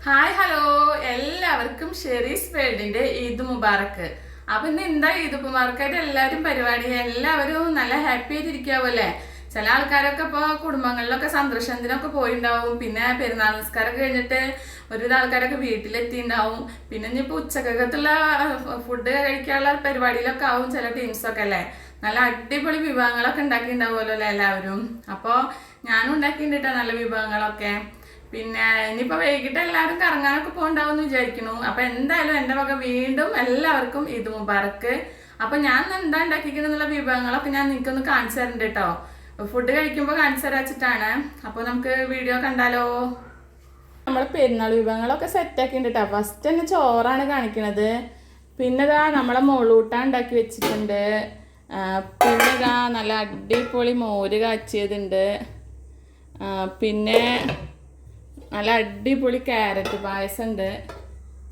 Hi hello എല്ലാവർക്കും Sherry's വേൾഡിന്റെ Eid മുബാറക്ക്. അപ്പൊ ഇന്ന് എന്താ ഈദ് മുബാറക്കായിട്ട് എല്ലാവരും പരിപാടി, എല്ലാവരും നല്ല ഹാപ്പി ആയിട്ടിരിക്കാവോ അല്ലേ? ചില ആൾക്കാരൊക്കെ ഇപ്പോൾ കുടുംബങ്ങളിലൊക്കെ സന്ദർശനത്തിനൊക്കെ പോയിണ്ടാവും. പിന്നെ പെരുന്നാൾ നിസ്കാരമൊക്കെ കഴിഞ്ഞിട്ട് ഒരുവിധ ആൾക്കാരൊക്കെ വീട്ടിലെത്തിണ്ടാവും. പിന്നെ ഇനിയിപ്പോൾ ഉച്ചക്കകത്തുള്ള ഫുഡ് കഴിക്കാനുള്ള പരിപാടിയിലൊക്കെ ആവും ചില ടീംസൊക്കെ അല്ലേ. നല്ല അടിപൊളി വിഭവങ്ങളൊക്കെ ഉണ്ടാക്കിയിട്ടുണ്ടാവുമല്ലോ അല്ലേ എല്ലാവരും. അപ്പോൾ ഞാനും ഉണ്ടാക്കിയിട്ടുണ്ട് നല്ല വിഭവങ്ങളൊക്കെ. പിന്നെ ഇനിയിപ്പോൾ വൈകിട്ട് എല്ലാവരും കറങ്ങാനൊക്കെ പോകണ്ടാവും വിചാരിക്കുന്നു. അപ്പം എന്തായാലും എൻ്റെ വക വീണ്ടും എല്ലാവർക്കും ഈദ് മുബാറക്ക്. അപ്പം ഞാൻ എന്താ ഉണ്ടാക്കിയിരിക്കുന്നുള്ള വിഭവങ്ങളൊക്കെ ഞാൻ നിങ്ങൾക്കൊന്ന് കാണിച്ചു തരുന്നുണ്ട് കേട്ടോ. ഫുഡ് കഴിക്കുമ്പോൾ കാണിച്ചു തരാച്ചിട്ടാണ്. അപ്പോൾ നമുക്ക് വീഡിയോ കണ്ടാലോ. നമ്മൾ പെരുന്നാൾ വിഭവങ്ങളൊക്കെ സെറ്റാക്കിയിട്ടുണ്ട് കേട്ടോ. ഫസ്റ്റ് തന്നെ ചോറാണ് കാണിക്കുന്നത്. പിന്നെ ഇതാ നമ്മളെ മുളൂട്ട ഉണ്ടാക്കി വെച്ചിട്ടുണ്ട്. പിന്നെ ഇതാ നല്ല അടിപൊളി മോര് കാച്ചിയതുണ്ട്. പിന്നെ നല്ല അടിപൊളി ക്യാരറ്റ് പായസം ഉണ്ട്.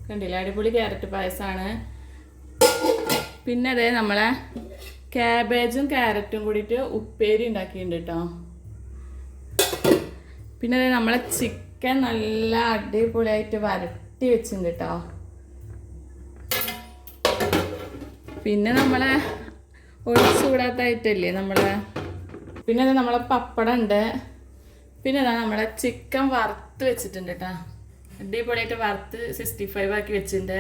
കണ്ടില്ല, അടിപൊളി ക്യാരറ്റ് പായസമാണ്. പിന്നെ അതേ നമ്മളെ ക്യാബേജും ക്യാരറ്റും കൂടിയിട്ട് ഉപ്പേരി ഉണ്ടാക്കിയിട്ടുണ്ട് കേട്ടോ. പിന്നെ അതേ നമ്മളെ ചിക്കൻ നല്ല അടിപൊളിയായിട്ട് വരട്ടി വെച്ചിട്ടുണ്ട് കേട്ടോ. പിന്നെ നമ്മളെ ഒഴിച്ചുകൂടാത്തായിട്ടല്ലേ നമ്മളെ. പിന്നെ അത് നമ്മളെ പപ്പടം ഉണ്ട്. പിന്നെ അതാ നമ്മളെ ചിക്കൻ വറുത്ത് വെച്ചിട്ടുണ്ട് കേട്ടോ. അടിപൊളിയായിട്ട് വറുത്ത് 65 ആക്കി വെച്ചിട്ടുണ്ട്.